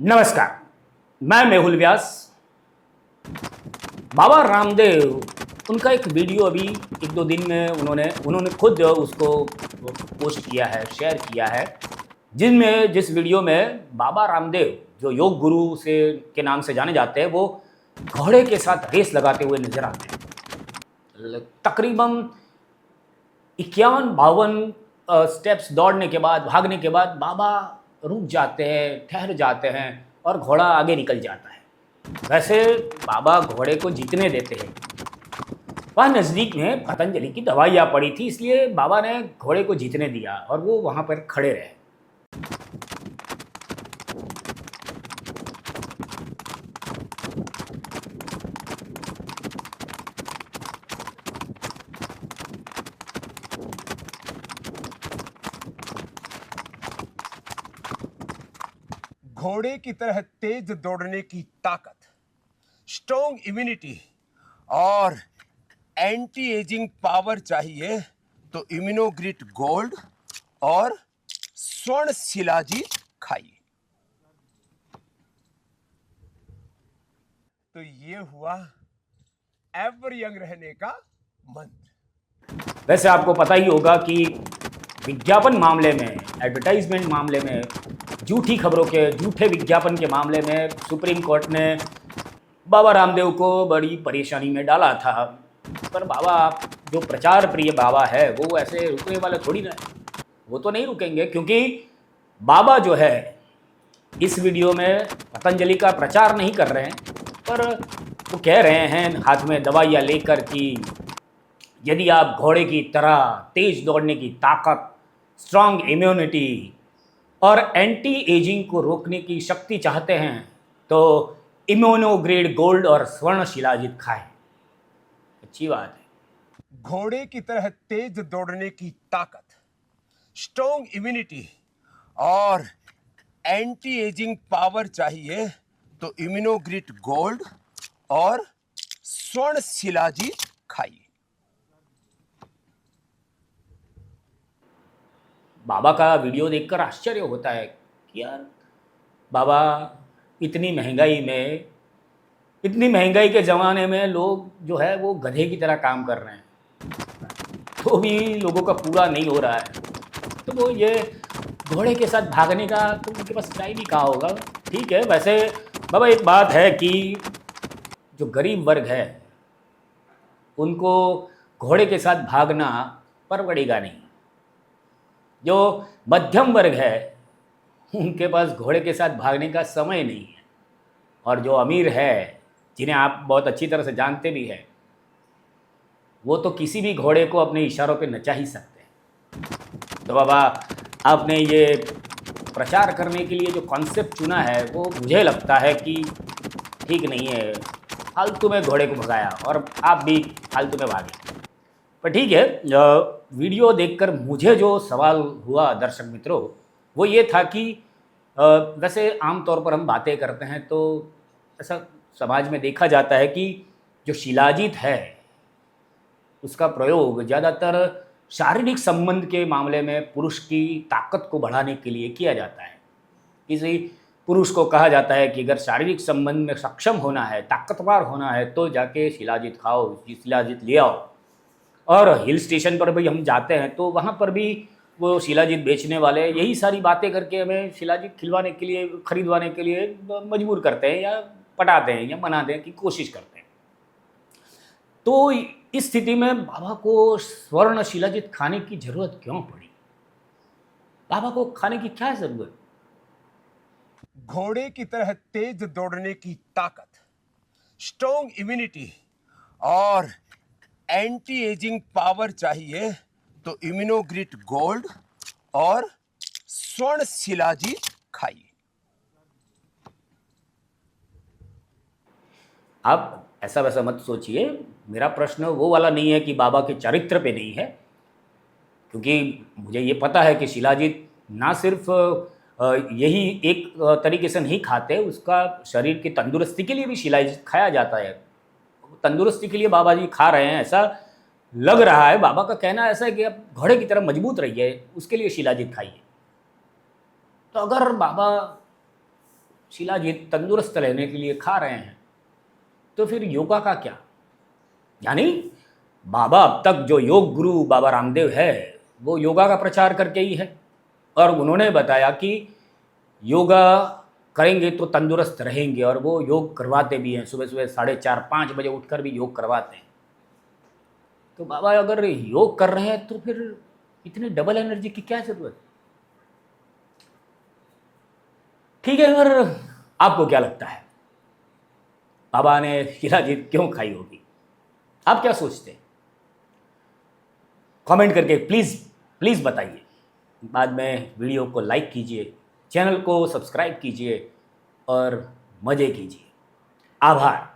नमस्कार, मैं मेहुल व्यास। बाबा रामदेव, उनका एक वीडियो अभी एक दो दिन में उन्होंने खुद उसको पोस्ट किया है, शेयर किया है, जिस वीडियो में बाबा रामदेव जो योग गुरु से के नाम से जाने जाते हैं, वो घोड़े के साथ रेस लगाते हुए नजर आते हैं। तकरीबन 51-52 स्टेप्स दौड़ने के बाद, भागने के बाद बाबा रुक जाते हैं, ठहर जाते हैं और घोड़ा आगे निकल जाता है। वैसे बाबा घोड़े को जीतने देते हैं। वह नज़दीक में पतंजलि की दवाइयाँ पड़ी थी, इसलिए बाबा ने घोड़े को जीतने दिया और वो वहाँ पर खड़े रहे। घोड़े की तरह तेज दौड़ने की ताकत, स्ट्रॉन्ग इम्यूनिटी और एंटी एजिंग पावर चाहिए तो इम्यूनोग्रिट गोल्ड और स्वर्ण शिलाजीत खाइए। तो ये हुआ एवर यंग रहने का मंत्र। वैसे आपको पता ही होगा कि विज्ञापन मामले में, एडवर्टाइजमेंट मामले में, झूठी खबरों के, झूठे विज्ञापन के मामले में सुप्रीम कोर्ट ने बाबा रामदेव को बड़ी परेशानी में डाला था। पर बाबा जो प्रचार प्रिय बाबा है, वो ऐसे रुकने वाले थोड़ी ना है। वो तो नहीं रुकेंगे, क्योंकि बाबा जो है इस वीडियो में पतंजलि का प्रचार नहीं कर रहे हैं, पर वो कह रहे हैं हाथ में दवाइयाँ लेकर कि यदि आप घोड़े की तरह तेज दौड़ने की ताकत, स्ट्रांग इम्यूनिटी और एंटी एजिंग को रोकने की शक्ति चाहते हैं तो इम्यूनोग्रेड गोल्ड और स्वर्ण शिलाजीत खाएं। अच्छी बात है। घोड़े की तरह तेज दौड़ने की ताकत, स्ट्रॉन्ग इम्यूनिटी और एंटी एजिंग पावर चाहिए तो इम्यूनोग्रिट गोल्ड और स्वर्ण शिलाजीत खाइए। बाबा का वीडियो देखकर आश्चर्य होता है कि यार बाबा इतनी महंगाई के ज़माने में लोग जो है वो गधे की तरह काम कर रहे हैं, तो भी लोगों का पूरा नहीं हो रहा है। तो वो ये घोड़े के साथ भागने का तो उनके पास टाइम ही कहाँ होगा। ठीक है, वैसे बाबा एक बात है कि जो गरीब वर्ग है उनको घोड़े के साथ भागना परवड़ेगा नहीं। जो मध्यम वर्ग है उनके पास घोड़े के साथ भागने का समय नहीं है, और जो अमीर है, जिन्हें आप बहुत अच्छी तरह से जानते भी हैं, वो तो किसी भी घोड़े को अपने इशारों पे नचा ही सकते हैं। तो बाबा आपने ये प्रचार करने के लिए जो कॉन्सेप्ट चुना है, वो मुझे लगता है कि ठीक नहीं है। फालतू में घोड़े को भगाया और आप भी फालतू में भागे। पर ठीक है, वीडियो देखकर मुझे जो सवाल हुआ दर्शक मित्रों, वो ये था कि वैसे आमतौर पर हम बातें करते हैं तो ऐसा समाज में देखा जाता है कि जो शिलाजीत है उसका प्रयोग ज़्यादातर शारीरिक संबंध के मामले में पुरुष की ताकत को बढ़ाने के लिए किया जाता है। किसी पुरुष को कहा जाता है कि अगर शारीरिक संबंध में सक्षम होना है, ताकतवर होना है, तो जाके शिलाजीत खाओ, शिलाजीत ले आओ। और हिल स्टेशन पर भी हम जाते हैं तो वहाँ पर भी वो शिलाजीत बेचने वाले यही सारी बातें करके हमें शिलाजीत खिलवाने के लिए, खरीदवाने के लिए मजबूर करते हैं, या पटाते हैं, या मनाने की कोशिश करते हैं। तो इस स्थिति में बाबा को स्वर्ण शिलाजीत खाने की जरूरत क्यों पड़ी? बाबा को खाने की क्या जरूरत? घोड़े की तरह तेज दौड़ने की ताकत, स्ट्रॉन्ग इम्यूनिटी और एंटी एजिंग पावर चाहिए तो इम्यूनोग्रिट गोल्ड और स्वर्ण शिलाजीत खाइए। आप ऐसा वैसा मत सोचिए। मेरा प्रश्न वो वाला नहीं है कि बाबा के चरित्र पे नहीं है, क्योंकि मुझे ये पता है कि शिलाजीत ना सिर्फ यही एक तरीके से नहीं खाते, उसका शरीर की तंदुरुस्ती के लिए भी शिलाजीत खाया जाता है। तंदुरुस्ती के लिए बाबा जी खा रहे हैं ऐसा लग रहा है। बाबा का कहना ऐसा है कि आप घोड़े की तरह मजबूत रहिए, उसके लिए शिलाजीत खाइए। तो अगर बाबा शिलाजीत तंदुरुस्त रहने के लिए खा रहे हैं, तो फिर योगा का क्या? यानी बाबा अब तक जो योग गुरु बाबा रामदेव है वो योगा का प्रचार करके ही है, और उन्होंने बताया कि योगा करेंगे तो तंदुरुस्त रहेंगे, और वो योग करवाते भी हैं, सुबह सुबह 4:30-5 बजे उठकर भी योग करवाते हैं। तो बाबा अगर योग कर रहे हैं तो फिर इतनी डबल एनर्जी की क्या जरूरत है? ठीक है, पर आपको क्या लगता है, बाबा ने शिलाजीत क्यों खाई होगी? आप क्या सोचते हैं? कमेंट करके प्लीज़ प्लीज़ बताइए। बाद में वीडियो को लाइक कीजिए, चैनल को सब्सक्राइब कीजिए और मज़े कीजिए। आभार।